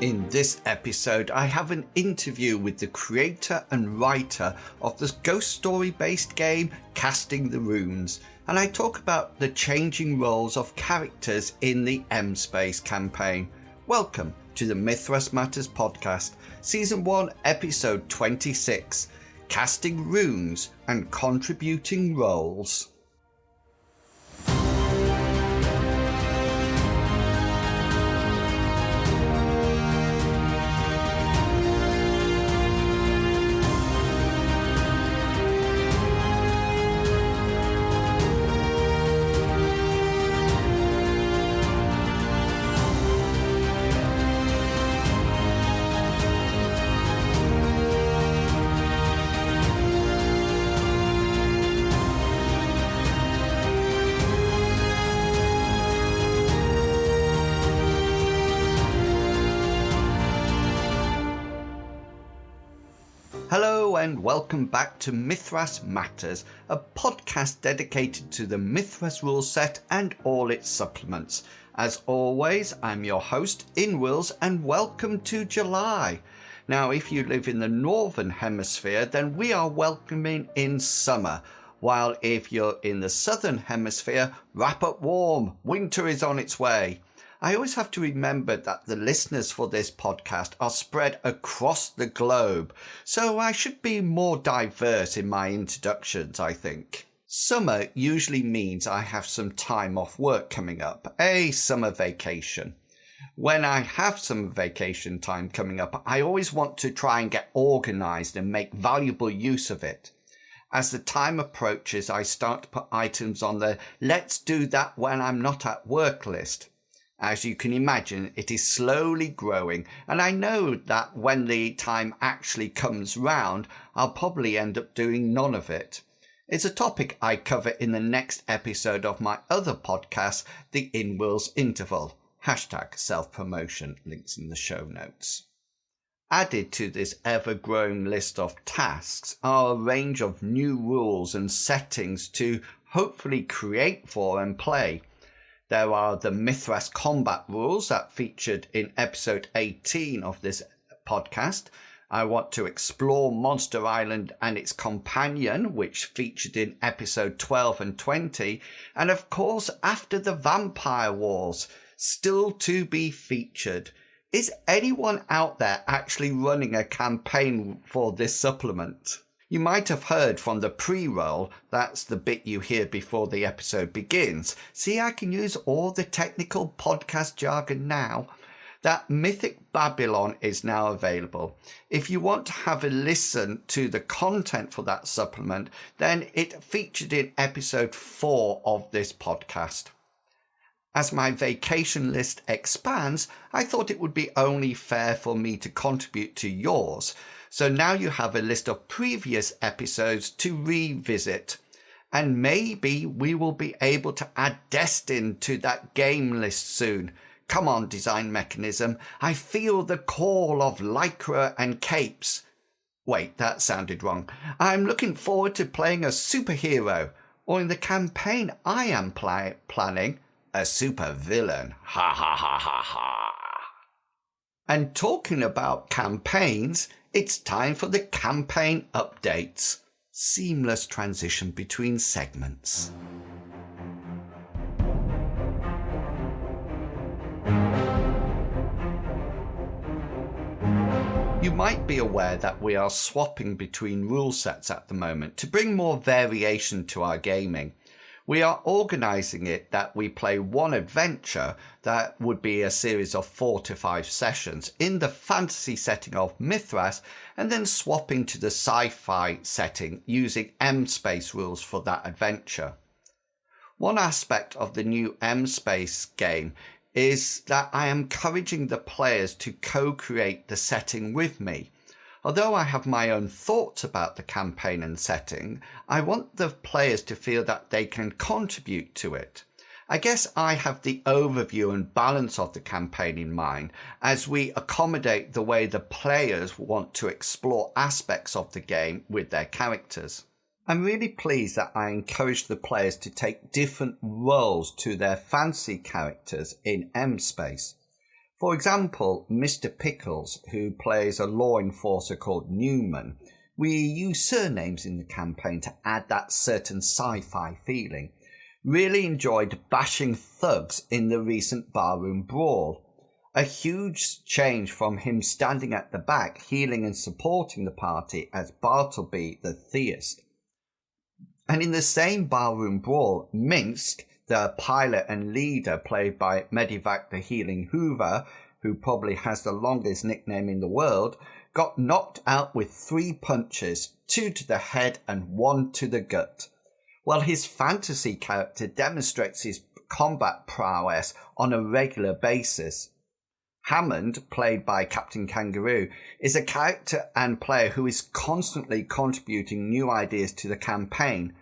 In this episode, I have an interview with the creator and writer of the ghost story based game Casting the Runes, and I talk about the changing roles of characters in the M-Space campaign. Welcome to the Mythras Matters podcast, Season 1, Episode 26, Casting Runes and Contributing Roles. Hello and welcome back to Mythras Matters, a podcast dedicated to the Mythras rule set and all its supplements. As always, I'm your host, Inwils, and welcome to July. Now, if you live in the Northern Hemisphere, then we are welcoming in summer, while if you're in the Southern Hemisphere, wrap up warm, winter is on its way. I always have to remember that the listeners for this podcast are spread across the globe, so I should be more diverse in my introductions, I think. Summer usually means I have some time off work coming up, a summer vacation. When I have some vacation time coming up, I always want to try and get organised and make valuable use of it. As the time approaches, I start to put items on the "let's do that when I'm not at work" list. As you can imagine, it is slowly growing, and I know that when the time actually comes round, I'll probably end up doing none of it. It's a topic I cover in the next episode of my other podcast, The Inwils Interval. #self-promotion, links in the show notes. Added to this ever-growing list of tasks are a range of new rules and settings to hopefully create for and play. There are the Mythras combat rules that featured in episode 18 of this podcast. I want to explore Monster Island and its companion, which featured in episode 12 and 20. And of course, After the Vampire Wars, still to be featured. Is anyone out there actually running a campaign for this supplement? You might have heard from the pre-roll, that's the bit you hear before the episode begins. See, I can use all the technical podcast jargon now. That Mythic Babylon is now available. If you want to have a listen to the content for that supplement, then it featured in episode 4 of this podcast. As my vacation list expands, I thought it would be only fair for me to contribute to yours. So now you have a list of previous episodes to revisit. And maybe we will be able to add Destin to that game list soon. Come on, Design Mechanism. I feel the call of lycra and capes. Wait, that sounded wrong. I'm looking forward to playing a superhero. Or in the campaign I am planning, a super villain. Ha ha ha ha ha. And talking about campaigns, it's time for the campaign updates. Seamless transition between segments. You might be aware that we are swapping between rule sets at the moment to bring more variation to our gaming. We are organising it that we play one adventure that would be a series of 4 to 5 sessions in the fantasy setting of Mythras, and then swapping to the sci-fi setting using M-Space rules for that adventure. One aspect of the new M-Space game is that I am encouraging the players to co-create the setting with me. Although I have my own thoughts about the campaign and setting, I want the players to feel that they can contribute to it. I guess I have the overview and balance of the campaign in mind as we accommodate the way the players want to explore aspects of the game with their characters. I'm really pleased that I encourage the players to take different roles to their fantasy characters in M-Space. For example, Mr. Pickles, who plays a law enforcer called Newman, we use surnames in the campaign to add that certain sci-fi feeling. Really enjoyed bashing thugs in the recent barroom brawl. A huge change from him standing at the back, healing and supporting the party as Bartleby the theist. And in the same barroom brawl, Minsk, the pilot and leader played by Medivac the Healing Hoover, who probably has the longest nickname in the world, got knocked out with 3 punches, 2 to the head and 1 to the gut. Well, his fantasy character demonstrates his combat prowess on a regular basis. Hammond, played by Captain Kangaroo, is a character and player who is constantly contributing new ideas to the campaign.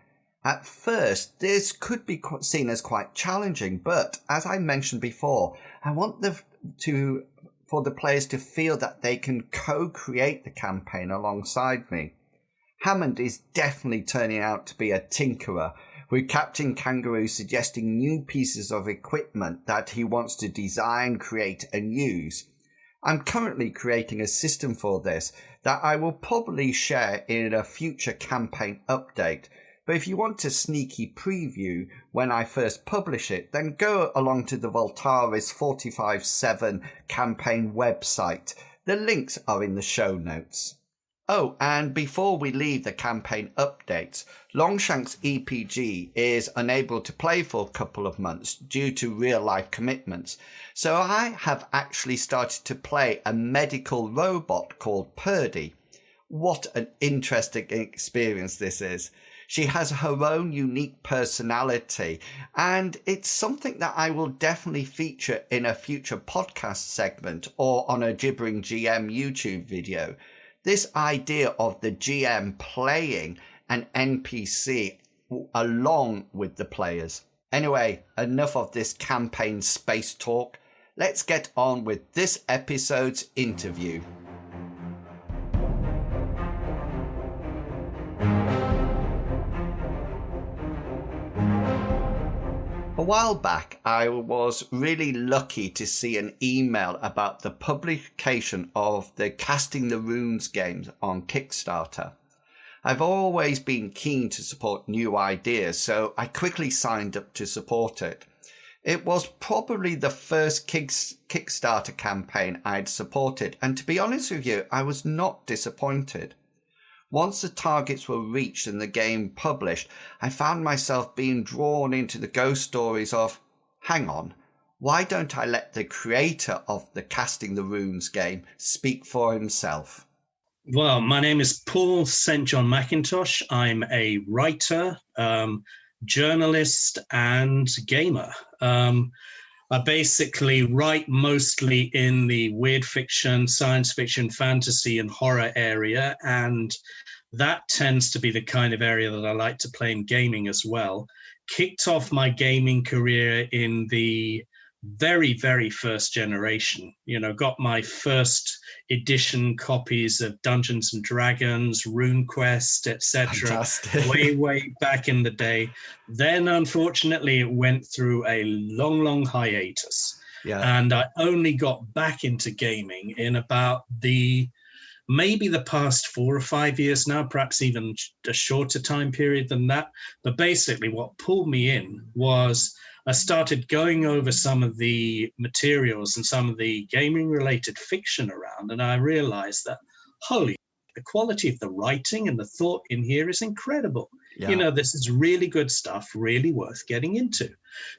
At first, this could be seen as quite challenging, but as I mentioned before, I want for the players to feel that they can co-create the campaign alongside me. Hammond is definitely turning out to be a tinkerer, with Captain Kangaroo suggesting new pieces of equipment that he wants to design, create and use. I'm currently creating a system for this that I will probably share in a future campaign update. But if you want a sneaky preview when I first publish it, then go along to the Voltaris 45/7 campaign website. The links are in the show notes. Oh, and before we leave the campaign updates, Longshank's EPG is unable to play for a couple of months due to real-life commitments. So I have actually started to play a medical robot called Purdy. What an interesting experience this is. She has her own unique personality, and it's something that I will definitely feature in a future podcast segment or on a Gibbering GM YouTube video. This idea of the GM playing an NPC along with the players. Anyway, enough of this campaign space talk. Let's get on with this episode's interview. A while back, I was really lucky to see an email about the publication of the Casting the Runes games on Kickstarter. I've always been keen to support new ideas, so I quickly signed up to support it. It was probably the first Kickstarter campaign I'd supported, and to be honest with you, I was not disappointed. Once the targets were reached and the game published, I found myself being drawn into the ghost stories of, hang on, why don't I let the creator of the Casting the Runes game speak for himself? Well, my name is Paul St. John McIntosh. I'm a writer, journalist, and gamer. I basically write mostly in the weird fiction, science fiction, fantasy, and horror area, and that tends to be the kind of area that I like to play in gaming as well. Kicked off my gaming career in the very, very first generation. Got my first edition copies of Dungeons and Dragons, RuneQuest, etc. way back in the day. Then, unfortunately, it went through a long hiatus. Yeah. And I only got back into gaming in about maybe the past 4 or 5 years now, perhaps even a shorter time period than that. But basically what pulled me in was I started going over some of the materials and some of the gaming related fiction around, and I realized that, the quality of the writing and the thought in here is incredible. Yeah. This is really good stuff, really worth getting into.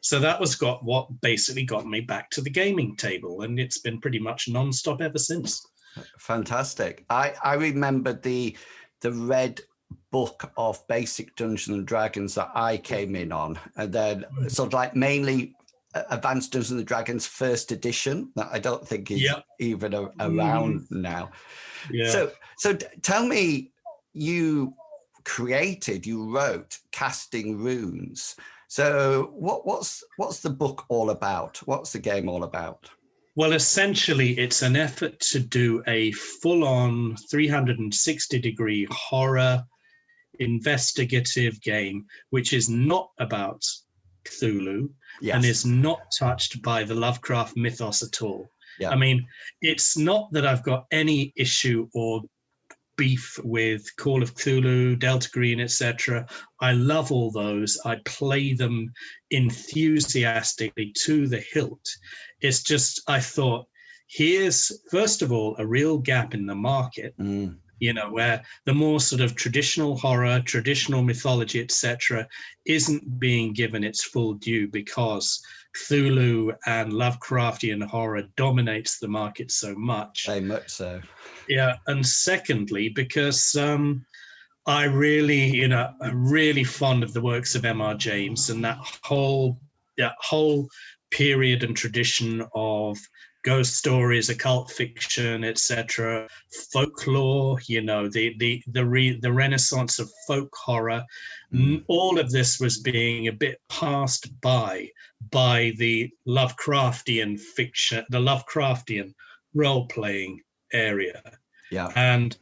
So that was what basically got me back to the gaming table, and it's been pretty much nonstop ever since. Fantastic. I remember the red book of basic Dungeons and Dragons that I came in on, and then sort of like mainly Advanced Dungeons and Dragons first edition that I don't think is even around now. Yeah. So tell me, you wrote Casting Runes. So what's the book all about? What's the game all about? Well, essentially, it's an effort to do a full-on 360-degree horror investigative game, which is not about Cthulhu and Yes. is not touched by the Lovecraft mythos at all. Yeah. I mean, it's not that I've got any issue or beef with Call of Cthulhu, Delta Green, etc. I love all those. I play them enthusiastically to the hilt. It's just, I thought, here's, first of all, a real gap in the market, where the more sort of traditional horror, traditional mythology, etc., isn't being given its full due because Cthulhu and Lovecraftian horror dominates the market so much. Very much so. Yeah, and secondly, because I'm really fond of the works of M.R. James and that whole period and tradition of ghost stories, occult fiction, etc., folklore. The renaissance of folk horror. All of this was being a bit passed by the Lovecraftian fiction, the Lovecraftian role-playing area. Yeah. And,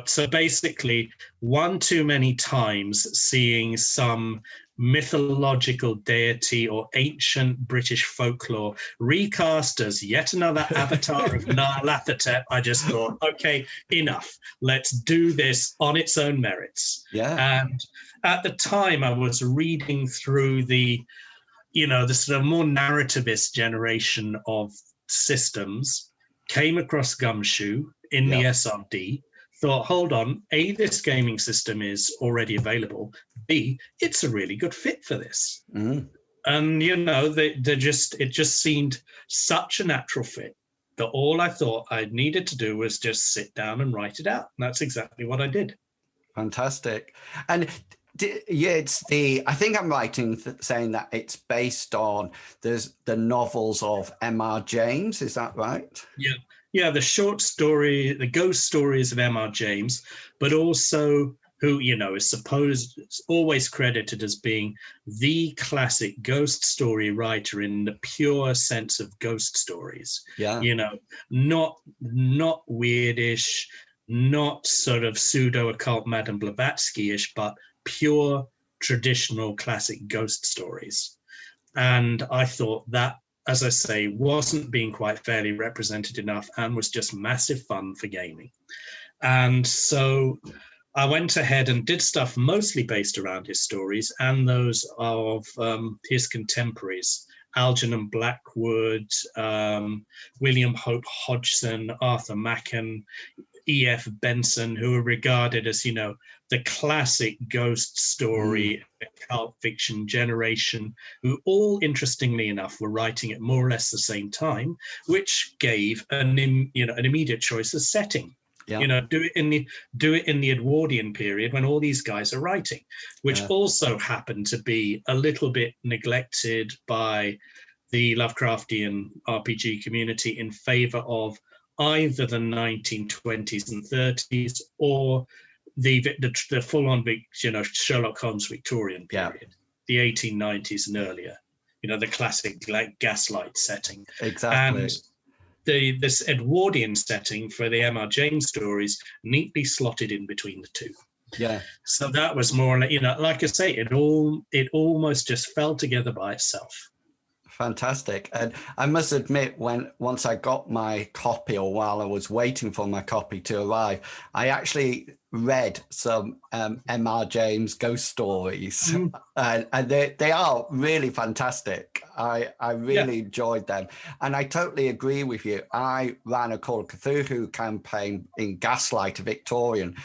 so basically one too many times seeing some mythological deity or ancient British folklore recast as yet another avatar of Nyarlathotep, I just thought, okay, enough. Let's do this on its own merits. Yeah. And at the time I was reading through the sort of more narrativist generation of systems, came across Gumshoe in the SRD, thought, hold on, A, this gaming system is already available. B, it's a really good fit for this. And, it just seemed such a natural fit that all I thought I needed to do was just sit down and write it out. And that's exactly what I did. Fantastic. And I think I'm right in saying that it's based on the novels of M.R. James. Is that right? Yeah. Yeah, the short story, the ghost stories of M.R. James, but also who, is always credited as being the classic ghost story writer in the pure sense of ghost stories. Yeah. Not weirdish, not sort of pseudo-occult Madame Blavatsky-ish, but pure traditional classic ghost stories. And I thought that, as I say, wasn't being quite fairly represented enough and was just massive fun for gaming. And so I went ahead and did stuff mostly based around his stories and those of his contemporaries, Algernon Blackwood, William Hope Hodgson, Arthur Machen, E.F. Benson, who are regarded as, the classic ghost story, occult fiction generation, who all, interestingly enough, were writing at more or less the same time, which gave an immediate choice of setting. Yeah. Do it in the Edwardian period when all these guys are writing, which also happened to be a little bit neglected by the Lovecraftian RPG community in favor of either the 1920s and 30s or the full-on Sherlock Holmes Victorian period, the 1890s and earlier. The classic gaslight setting. Exactly. And this Edwardian setting for the M.R. James stories neatly slotted in between the two. Yeah. So that was more, like I say, it almost just fell together by itself. Fantastic. And I must admit, once I got my copy, or while I was waiting for my copy to arrive, I actually read some M.R. James ghost stories, and they are really fantastic. I really enjoyed them, and I totally agree with you. I ran a Call of Cthulhu campaign in Gaslight Victorian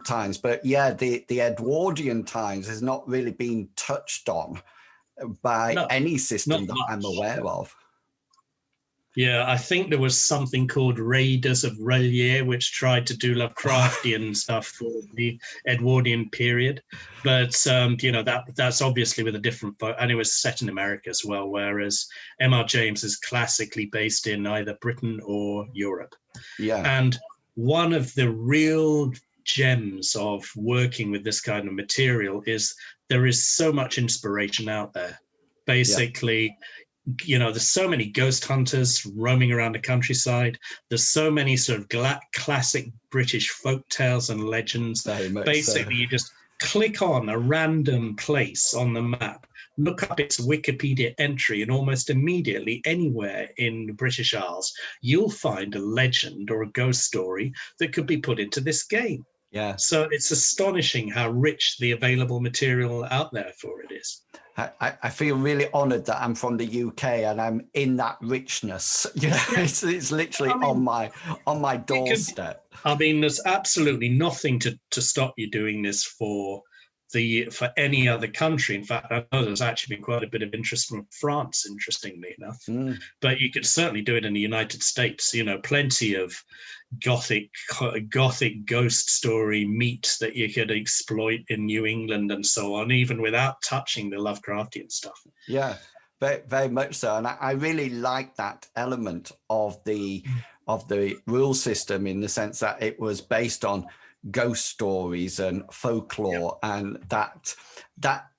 times, but the Edwardian times has not really been touched on by any system that I'm aware of. Yeah, I think there was something called Raiders of Relier, which tried to do Lovecraftian stuff for the Edwardian period. But, that's obviously with a different, and it was set in America as well, whereas M.R. James is classically based in either Britain or Europe. Yeah. And one of the real gems of working with this kind of material is there is so much inspiration out there. Basically, there's so many ghost hunters roaming around the countryside. There's so many sort of classic British folk tales and legends. Basically, you just click on a random place on the map, look up its Wikipedia entry, and almost immediately anywhere in the British Isles, you'll find a legend or a ghost story that could be put into this game. Yeah. So it's astonishing how rich the available material out there for it is. I feel really honoured that I'm from the UK and I'm in that richness. You know, it's literally on my doorstep. There's absolutely nothing to stop you doing this for any other country. In fact, I know there's actually been quite a bit of interest from France, interestingly enough. But you could certainly do it in the United States. You know, plenty of gothic ghost story meat that you could exploit in New England and so on, even without touching the Lovecraftian stuff. Yeah, very, very much so. And I really like that element of the rule system, in the sense that it was based on ghost stories and folklore, and that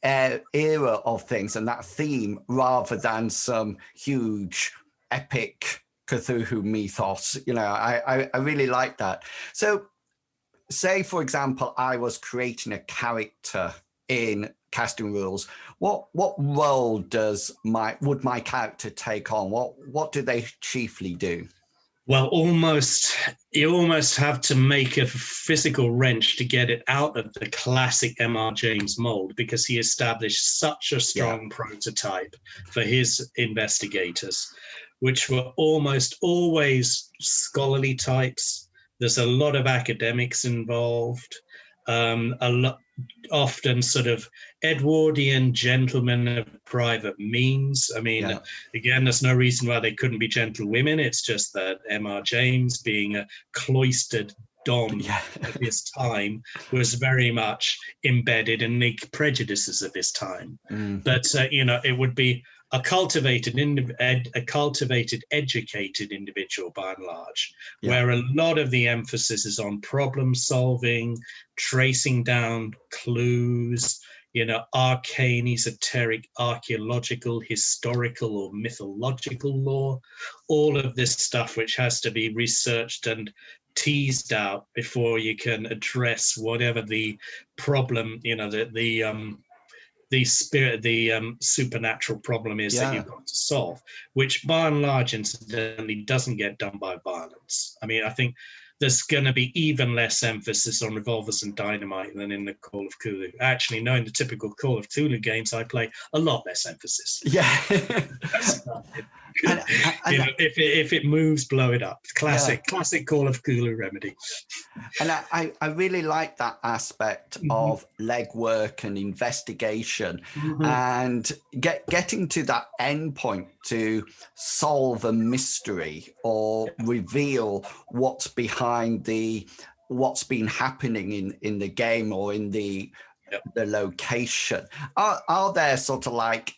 era of things and that theme, rather than some huge epic Cthulhu mythos. You know, I really like that. So say, for example, I was creating a character in Casting Rules. What role would my character take on? What do they chiefly do? Well, you almost have to make a physical wrench to get it out of the classic M.R. James mold, because he established such a strong prototype for his investigators, which were almost always scholarly types. There's a lot of academics involved, often sort of Edwardian gentlemen of private means. I mean, again, there's no reason why they couldn't be gentlewomen. It's just that M.R. James, being a cloistered Don of his time, was very much embedded in the prejudices of his time. But, it would be a cultivated, educated individual by and large, where a lot of the emphasis is on problem solving, tracing down clues, arcane, esoteric, archaeological, historical, or mythological lore, all of this stuff which has to be researched and teased out before you can address whatever the problem, the supernatural problem is that you've got to solve, which by and large, incidentally, doesn't get done by violence. I mean, I think there's going to be even less emphasis on revolvers and dynamite than in the Call of Cthulhu. Actually, knowing the typical Call of Cthulhu games I play, a lot less emphasis. Yeah. If it moves, blow it up. Classic Call of Cthulhu remedy. And I really like that aspect of legwork and investigation, and getting to that end point to solve a mystery or reveal what's behind what's been happening in the game or in the location. Are there sort of like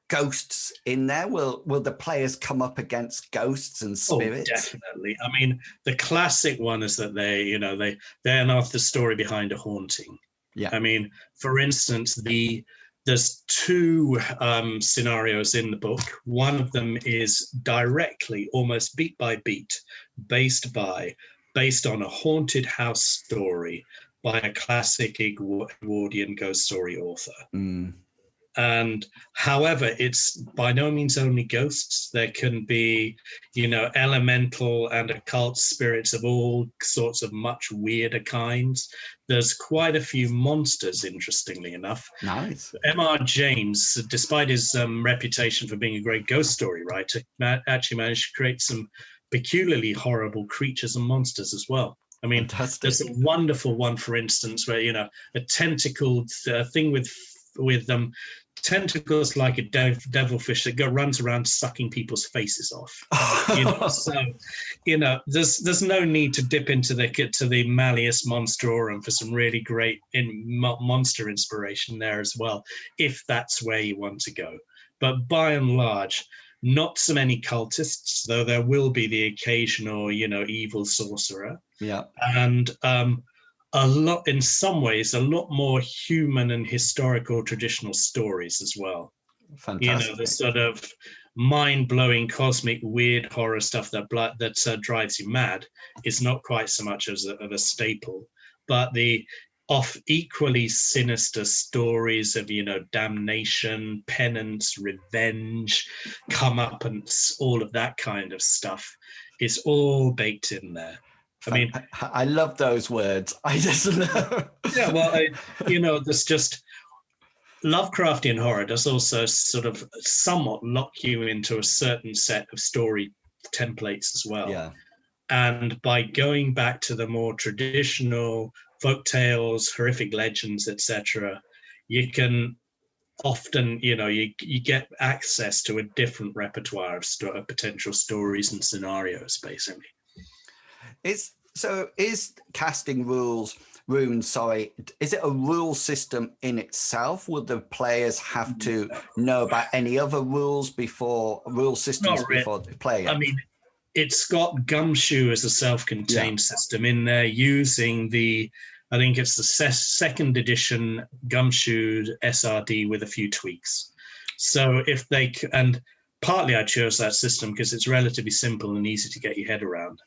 ghosts in there? Will the players come up against ghosts and spirits? Oh, definitely. I mean, the classic one is that they're not the story behind a haunting. Yeah. I mean, for instance, there's two scenarios in the book. One of them is directly, almost beat by beat, based on a haunted house story by a classic Edwardian ghost story author. And however, it's by no means only ghosts. There can be, elemental and occult spirits of all sorts of much weirder kinds. There's quite a few monsters, interestingly enough. Nice. M.R. James, despite his reputation for being a great ghost story writer, actually managed to create some peculiarly horrible creatures and monsters as well. I mean, fantastic. There's a wonderful one, for instance, where, a tentacled thing with tentacles like a devilfish that runs around sucking people's faces off. So there's no need to dip into the Malleus Monstrorum for some really great monster inspiration there as well, if that's where you want to go. But by and large, not so many cultists, though there will be the occasional evil sorcerer. Yeah. And in some ways, a lot more human and historical traditional stories as well. Fantastic. The sort of mind-blowing, cosmic, weird horror stuff that drives you mad is not quite so much of a staple. But the off equally sinister stories of, damnation, penance, revenge, comeuppance, all of that kind of stuff is all baked in there. I mean, I love those words. I just love. Yeah, well, there's just Lovecraftian horror does also sort of somewhat lock you into a certain set of story templates as well. Yeah. And by going back to the more traditional folk tales, horrific legends, etc., you can often, you get access to a different repertoire of potential stories and scenarios, basically. Is casting runes, is it a rule system in itself? Would the players have to know about any other rule systems before they play it? I mean, it's got Gumshoe as a self-contained system in there using I think it's the second edition Gumshoe SRD with a few tweaks. So and partly I chose that system because it's relatively simple and easy to get your head around,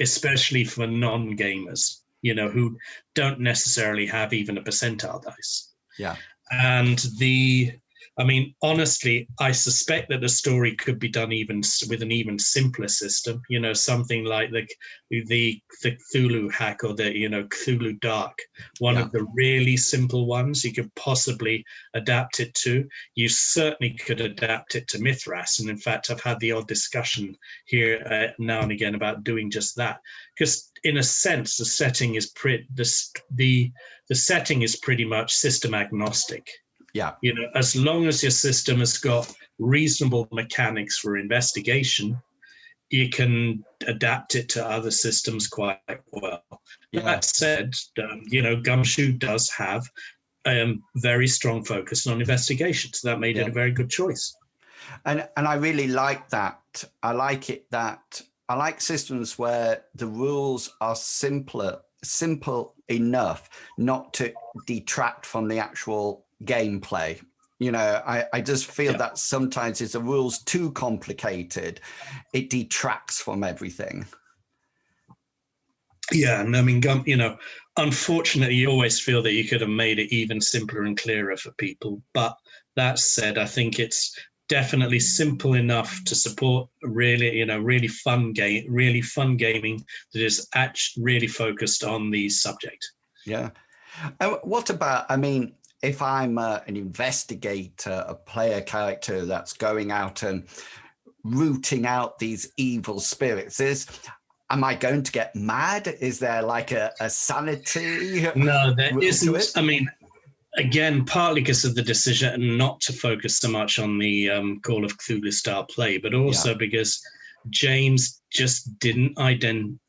especially for non-gamers, who don't necessarily have even a percentile dice. Yeah. And honestly, I suspect that the story could be done even with an even simpler system, something like the Cthulhu hack or the, Cthulhu Dark, one of the really simple ones you could possibly adapt it to. You certainly could adapt it to Mythras. And in fact, I've had the odd discussion here now and again about doing just that. Because in a sense, the setting is the setting is pretty much system agnostic. Yeah. As long as your system has got reasonable mechanics for investigation, you can adapt it to other systems quite well. Yeah. That said, Gumshoe does have a very strong focus on investigation, so that made it a very good choice. And I really like that. I like systems where the rules are simple enough not to detract from the actual gameplay. I just feel that sometimes if the rules too complicated, it detracts from everything. Yeah, and unfortunately, you always feel that you could have made it even simpler and clearer for people. But that said, I think it's definitely simple enough to support really fun gaming that is actually really focused on the subject. Yeah. And what about, if I'm an investigator, a player character that's going out and rooting out these evil spirits, am I going to get mad? Is there like a sanity? No, there isn't. Again, partly because of the decision not to focus so much on the Call of Cthulhu style play, but also because James just didn't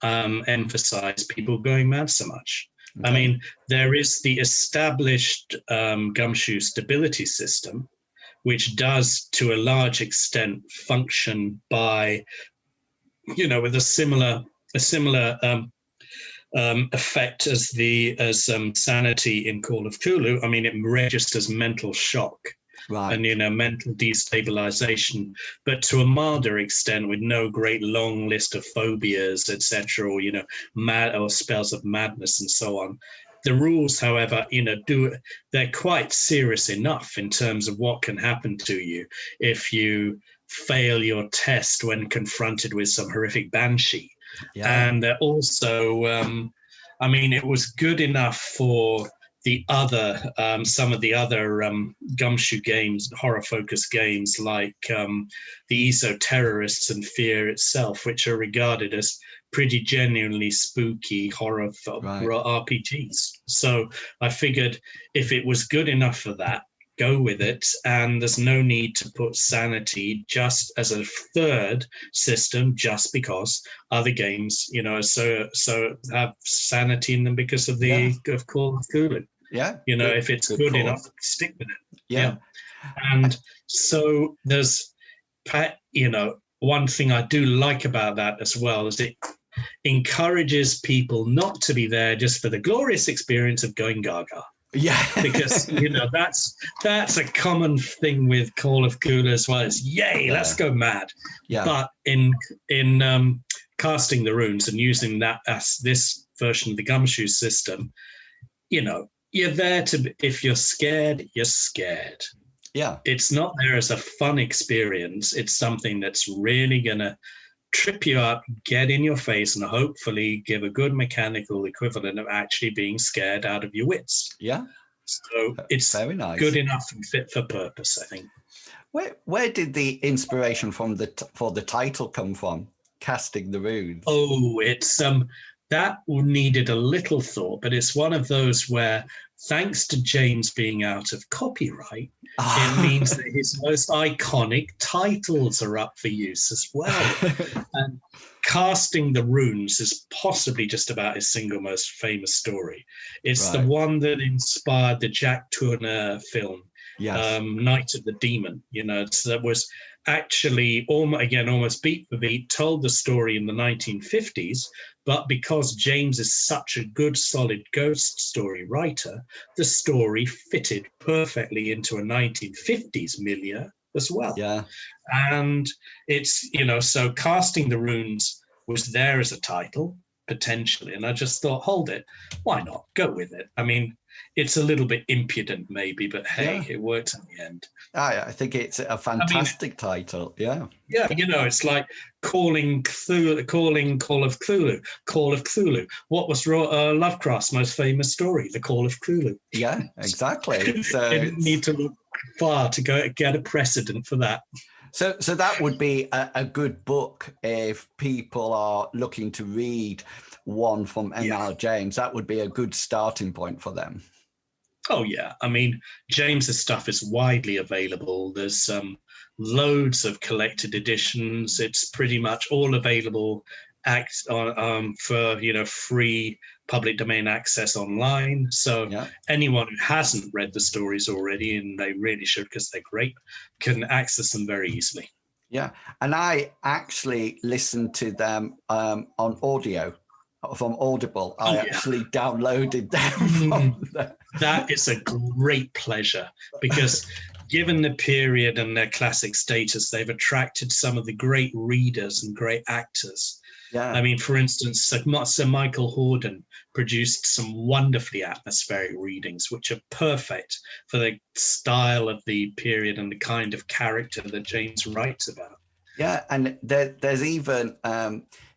emphasize people going mad so much. Okay. There is the established Gumshoe stability system, which does to a large extent function by, with a similar effect as sanity in Call of Cthulhu. It registers mental shock. Right. And mental destabilization, but to a milder extent, with no great long list of phobias, etc., or mad or spells of madness and so on. The rules, however, they're quite serious enough in terms of what can happen to you if you fail your test when confronted with some horrific banshee. Yeah. And also, it was good enough for some of the other Gumshoe games, horror-focused games like the Esoterrorists and Fear itself, which are regarded as pretty genuinely spooky horror RPGs. So I figured if it was good enough for that, go with it, and there's no need to put sanity just as a third system just because other games, so have sanity in them because of of Call of Cthulhu. Yeah. If it's good enough, stick with it. Yeah. And so there's, one thing I do like about that as well is it encourages people not to be there just for the glorious experience of going gaga. Yeah. Because, that's a common thing with Call of Cthulhu as well. It's let's go mad. Yeah. But in casting the runes and using that as this version of the Gumshoe system, you're there to, if you're scared, you're scared. Yeah. It's not there as a fun experience. It's something that's really going to trip you up, get in your face, and hopefully give a good mechanical equivalent of actually being scared out of your wits. Yeah. So it's very nice. Good enough and fit for purpose, I think. Where did the inspiration for the title come from? Casting the Runes. Oh, it's that needed a little thought, but it's one of those where, thanks to James being out of copyright, it means that his most iconic titles are up for use as well. And Casting the Runes is possibly just about his single most famous story. It's the one that inspired the Jack Turner film, Night of the Demon. That was actually almost beat for beat, told the story in the 1950s, but because James is such a good, solid ghost story writer, the story fitted perfectly into a 1950s milieu as well. Yeah. And it's, so Casting the Runes was there as a title, potentially, and I just thought, hold it, why not? Go with it. I mean, it's a little bit impudent maybe, but hey, it worked in the end. I think it's a fantastic title. Yeah. Yeah, it's like calling Cthulhu, Call of Cthulhu. What was Lovecraft's most famous story? The Call of Cthulhu. Yeah, exactly. So you didn't need to look far to get a precedent for that. So that would be a good book if people are looking to read one from M.R. James. That would be a good starting point for them. Oh, yeah. I mean, James's stuff is widely available. There's loads of collected editions. It's pretty much all available for free public domain access online. So anyone who hasn't read the stories already, and they really should because they're great, can access them very easily. Yeah. And I actually listened to them on audio from Audible. I actually downloaded them from there. That is a great pleasure because given the period and their classic status, they've attracted some of the great readers and great actors. Yeah. I mean, for instance, Sir Michael Hordern produced some wonderfully atmospheric readings, which are perfect for the style of the period and the kind of character that James writes about. Yeah, and there's even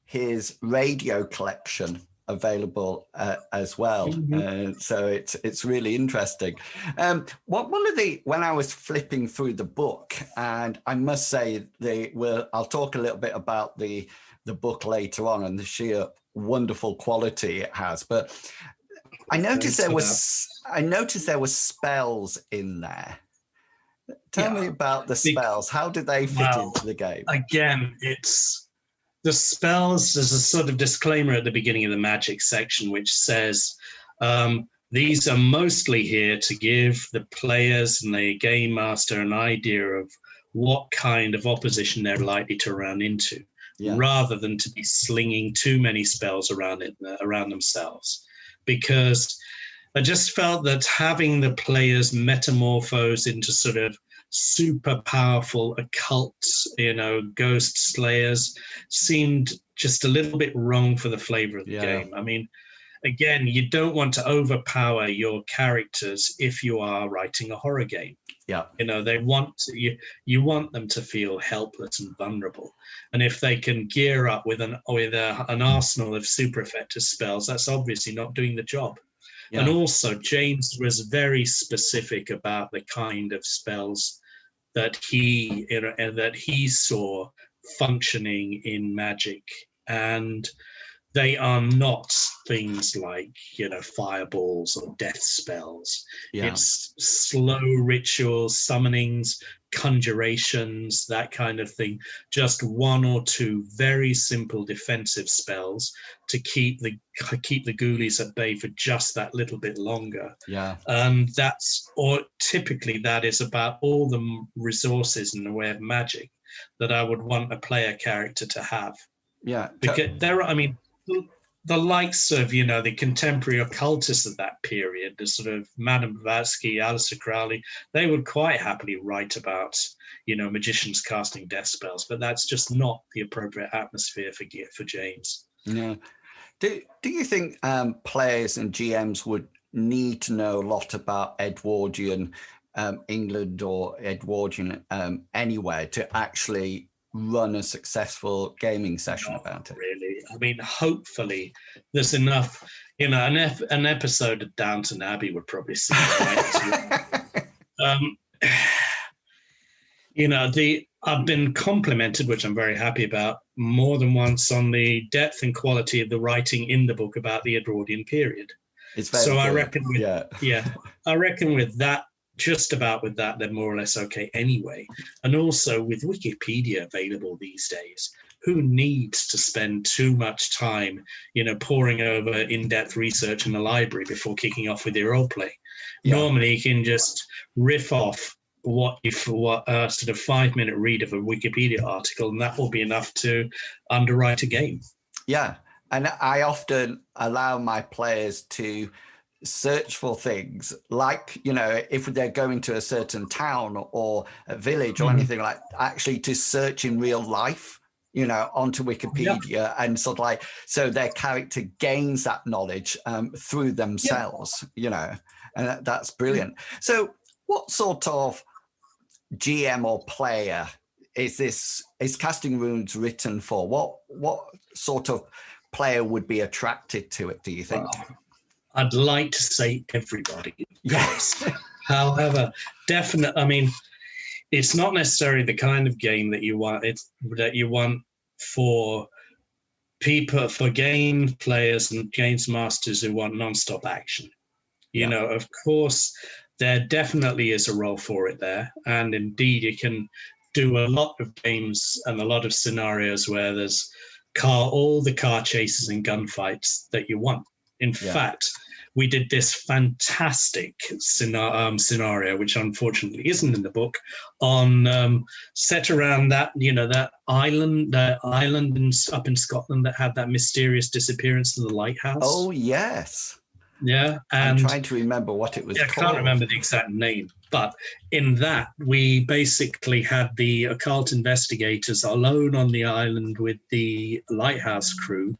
his radio collection available as well. So it's really interesting. When I was flipping through the book, and I must say I'll talk a little bit about the book later on and the sheer wonderful quality it has, but I noticed there was spells in there. Tell me about the spells. How did they fit into the game? Again, it's the spells. There's a sort of disclaimer at the beginning of the magic section, which says these are mostly here to give the players and the game master an idea of what kind of opposition they're likely to run into, rather than to be slinging too many spells around themselves. Because I just felt that having the players metamorphose into sort of super powerful occult, ghost slayers seemed just a little bit wrong for the flavor of the game. I mean, again, you don't want to overpower your characters if you are writing a horror game. Yeah. You want them to feel helpless and vulnerable. And if they can gear up with an arsenal of super effective spells, that's obviously not doing the job. Yeah. And also, James was very specific about the kind of spells that he saw functioning in magic, and they are not things like fireballs or death spells. It's slow rituals, summonings, conjurations, that kind of thing. Just one or two very simple defensive spells to keep the ghoulies at bay for just that little bit longer. And typically that is about all the resources in the way of magic that I would want a player character to have. Because the likes of, the contemporary occultists of that period, the sort of Madame Blavatsky, Aleister Crowley, they would quite happily write about, magicians casting death spells, but that's just not the appropriate atmosphere for James. Yeah. Do you think players and GMs would need to know a lot about Edwardian England or Edwardian anywhere to actually run a successful gaming session about it. Really, I mean, hopefully there's enough. An episode of Downton Abbey would probably see the right. I've been complimented, which I'm very happy about, more than once on the depth and quality of the writing in the book about the Edwardian period. It's very good. I reckon I reckon with that, just about with that, they're more or less okay anyway. And also with Wikipedia available these days, who needs to spend too much time, poring over in-depth research in the library before kicking off with your role play? Yeah. Normally you can just riff off what sort of 5-minute read of a Wikipedia article, and that will be enough to underwrite a game. Yeah. And I often allow my players to search for things like, if they're going to a certain town or a village or anything like that, actually to search in real life, onto Wikipedia and sort of so their character gains that knowledge through themselves, and that's brilliant. So what sort of GM or player is Casting Runes written for? What sort of player would be attracted to it, do you think? Well, I'd like to say everybody. Yes. However, definitely, I mean, it's not necessarily the kind of game that you want. It's that you want for people, for game players and games masters who want non-stop action. Of course, there definitely is a role for it there. And indeed, you can do a lot of games and a lot of scenarios where there's all the car chases and gunfights that you want. In fact, we did this fantastic scenario, which unfortunately isn't in the book, on set around that, that island up in Scotland that had that mysterious disappearance of the lighthouse. Oh, yes. Yeah, and I'm trying to remember what it was called. I can't remember the exact name, but in that we basically had the occult investigators alone on the island with the lighthouse crew,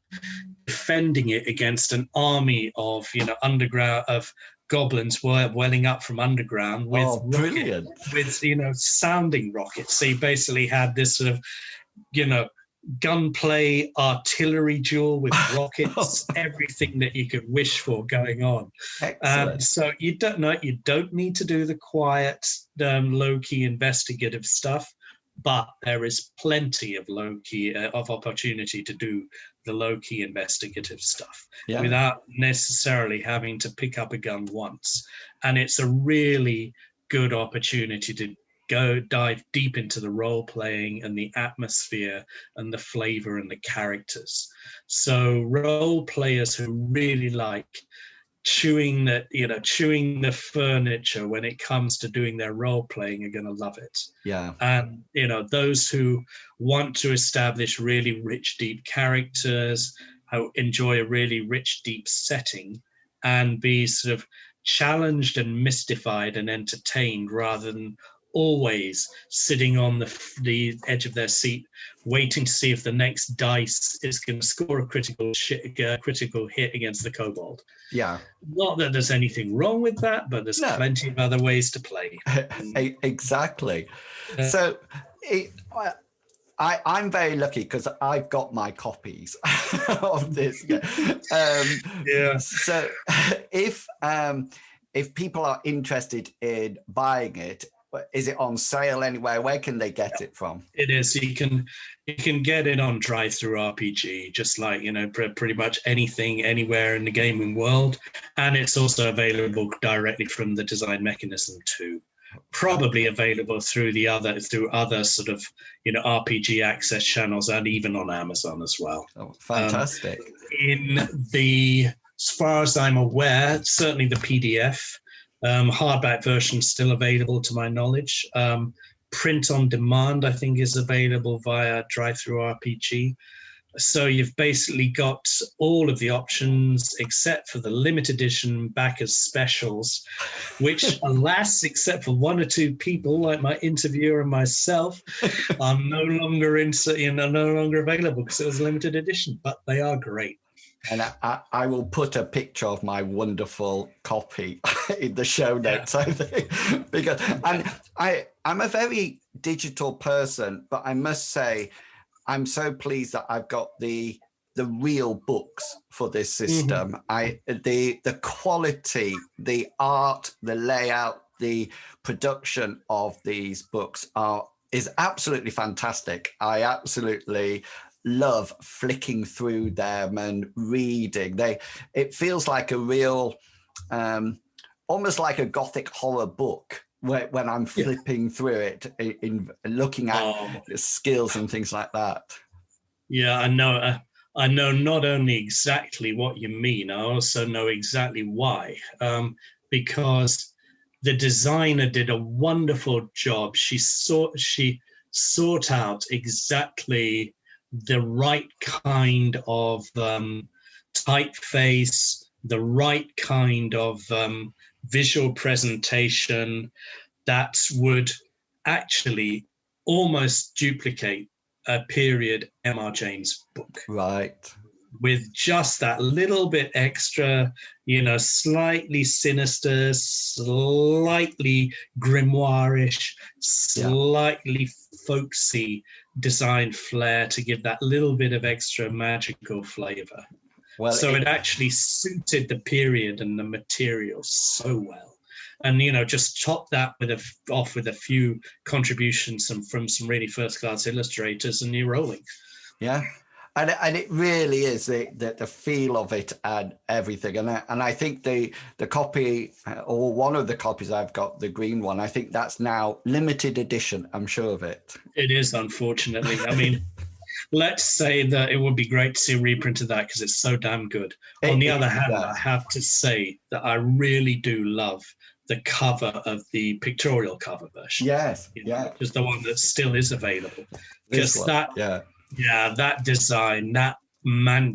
defending it against an army of underground of goblins welling up from underground with brilliant with sounding rockets. So you basically had this sort of gunplay artillery duel with rockets, everything that you could wish for going on. So you don't need to do the quiet, low-key investigative stuff, but there is plenty of low-key of opportunity to do the low-key investigative stuff without necessarily having to pick up a gun once. And it's a really good opportunity to dive deep into the role playing and the atmosphere and the flavor and the characters. So role players who really like chewing the furniture when it comes to doing their role playing are going to love it. Yeah. And those who want to establish really rich, deep characters, who enjoy a really rich, deep setting, and be sort of challenged and mystified and entertained rather than always sitting on the edge of their seat waiting to see if the next dice is going to score a critical hit against the kobold. Yeah. Not that there's anything wrong with that, but there's plenty of other ways to play. Exactly. So I'm very lucky because I've got my copies of this. So if people are interested in buying it, is it on sale anywhere? Where can they get it from? It is. You can get it on Drive-Thru RPG, just like pretty much anything anywhere in the gaming world, and it's also available directly from the Design Mechanism too. Probably available through other sort of RPG access channels and even on Amazon as well. Oh, fantastic! As far as I'm aware, certainly the PDF. Hardback version still available to my knowledge. Print on demand, I think, is available via Drive-Thru RPG. So you've basically got all of the options except for the limited edition backers specials, which, alas, except for one or two people like my interviewer and myself, are no longer no longer available because it was a limited edition. But they are great. And I will put a picture of my wonderful copy in the show notes, I think, because I'm a very digital person, but I must say I'm so pleased that I've got the real books for this system. The quality, the art, the layout, the production of these books is absolutely fantastic. I absolutely love flicking through them and reading. It feels like a real, almost like a gothic horror book when I'm flipping through it, in looking at the skills and things like that. Yeah, I know. I know not only exactly what you mean, I also know exactly why. Because the designer did a wonderful job. She sought out exactly the right kind of typeface, the right kind of visual presentation that would actually almost duplicate a period M.R. James book. Right. With just that little bit extra, slightly sinister, slightly grimoire-ish, slightly folksy design flair to give that little bit of extra magical flavor. Well, so it actually suited the period and the material so well. And, just top that off with a few contributions from some really first-class illustrators, and you're rolling. Yeah. And it really is the feel of it and everything. And I think the copy, or one of the copies I've got, the green one, I think that's now limited edition. I'm sure of it. It is, unfortunately. I mean, let's say that it would be great to see a reprint of that because it's so damn good. On the other hand, I have to say that I really do love the cover of the pictorial cover version. Yes, just the one that still is available. Because that design, that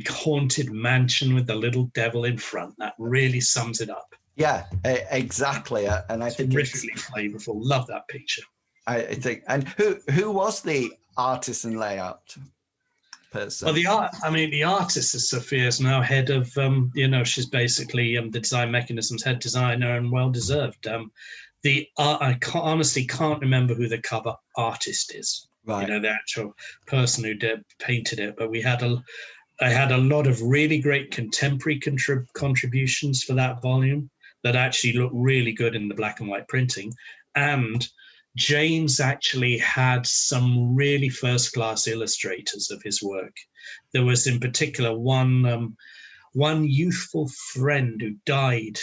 haunted mansion with the little devil in front, that really sums it up. Yeah, exactly. And I think terrifically flavorful. Love that picture. I think. And who was the artist and layout person? Well, the artist is Sophia's now head of, she's basically the Design Mechanisms head designer, and well deserved. I honestly can't remember who the cover artist is. Right. The actual person who painted it. But I had a lot of really great contemporary contributions for that volume that actually look really good in the black and white printing. And James actually had some really first-class illustrators of his work. There was in particular one youthful friend who died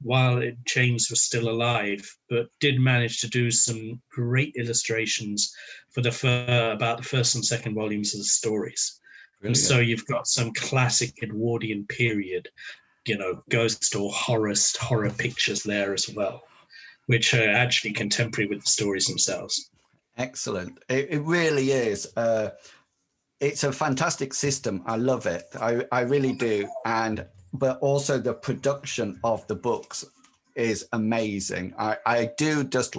while James was still alive, but did manage to do some great illustrations for about the first and second volumes of the stories. Brilliant. And so you've got some classic Edwardian period, ghost or horror pictures there as well, which are actually contemporary with the stories themselves. Excellent. It really is. It's a fantastic system. I love it. I really do. But also the production of the books is amazing. I do just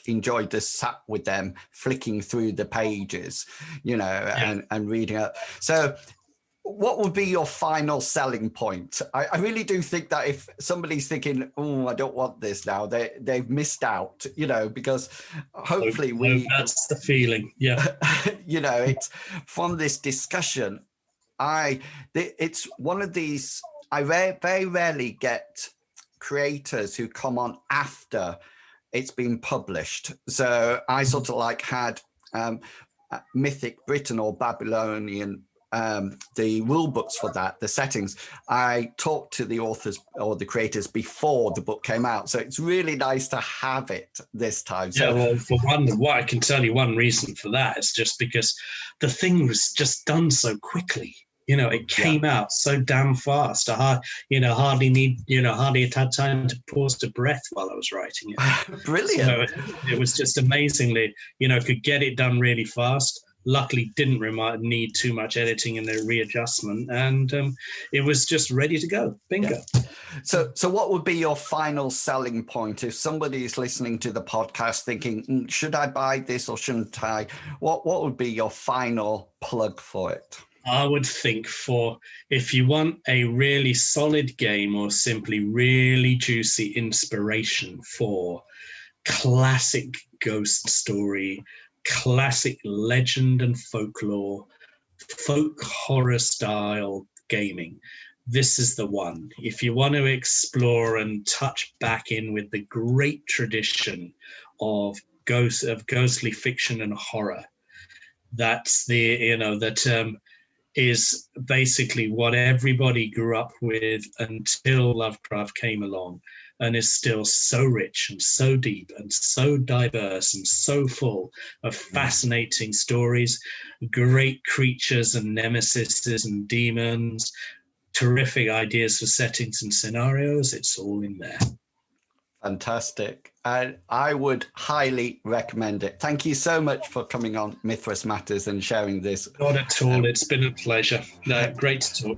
enjoy this sat with them, flicking through the pages, and reading it. So what would be your final selling point? I really do think that if somebody's thinking, oh, I don't want this now, they've missed out, because hopefully that's the feeling. Yeah. It's from this discussion. It's one of these, I very rarely get creators who come on after it's been published. So I sort of had Mythic Britain or Babylonian, the rule books for that, the settings. I talked to the authors or the creators before the book came out. So it's really nice to have it this time. So, well, for one, I can tell you one reason for that is just because the thing was just done so quickly. It came out so damn fast. I hardly had time to pause to breath while I was writing it. Brilliant. So it was just amazingly, could get it done really fast. luckily didn't need too much editing and a readjustment, and it was just ready to go. Bingo. Yeah. So what would be your final selling point if somebody is listening to the podcast thinking, should I buy this or shouldn't I? What would be your final plug for it? I would think if you want a really solid game or simply really juicy inspiration for classic ghost story, classic legend and folklore, folk horror style gaming, this is the one. If you want to explore and touch back in with the great tradition of ghostly fiction and horror, that's is basically what everybody grew up with until Lovecraft came along, and is still so rich and so deep and so diverse and so full of fascinating stories, great creatures and nemesis and demons, terrific ideas for settings and scenarios. It's all in there. Fantastic. I would highly recommend it. Thank you so much for coming on Mythras Matters and sharing this. Not at all. It's been a pleasure. Great to talk.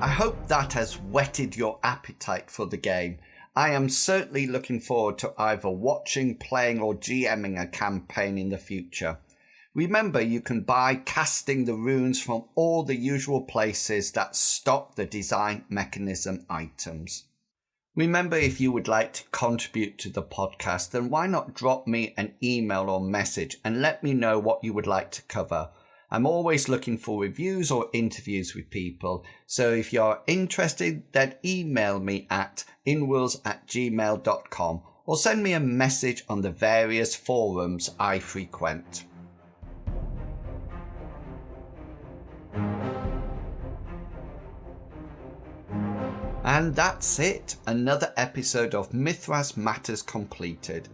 I hope that has whetted your appetite for the game. I am certainly looking forward to either watching, playing, or GMing a campaign in the future. Remember, you can buy Casting the Runes from all the usual places that stock the design mechanism items. Remember, if you would like to contribute to the podcast, then why not drop me an email or message and let me know what you would like to cover. I'm always looking for reviews or interviews with people, so if you're interested, then email me at inwils@gmail.com or send me a message on the various forums I frequent. And that's it, another episode of Mythras Matters completed.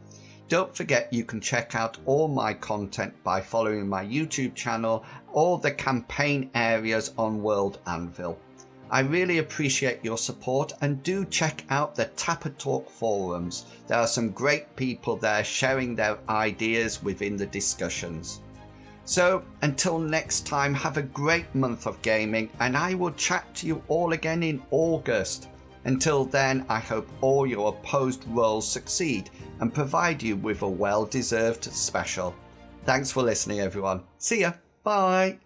Don't forget you can check out all my content by following my YouTube channel or the campaign areas on World Anvil. I really appreciate your support, and do check out the Tapper Talk forums. There are some great people there sharing their ideas within the discussions. So until next time, have a great month of gaming, and I will chat to you all again in August. Until then, I hope all your opposed rolls succeed and provide you with a well-deserved special. Thanks for listening, everyone. See ya. Bye.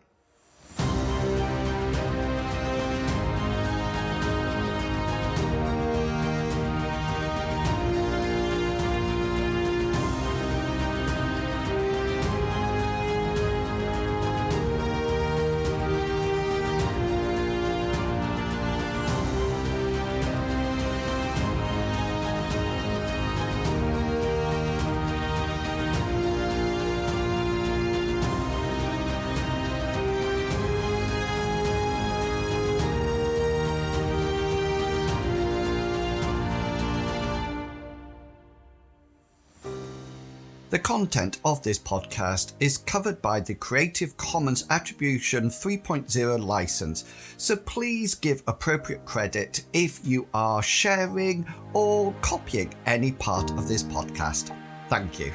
The content of this podcast is covered by the Creative Commons Attribution 3.0 license, so please give appropriate credit if you are sharing or copying any part of this podcast. Thank you.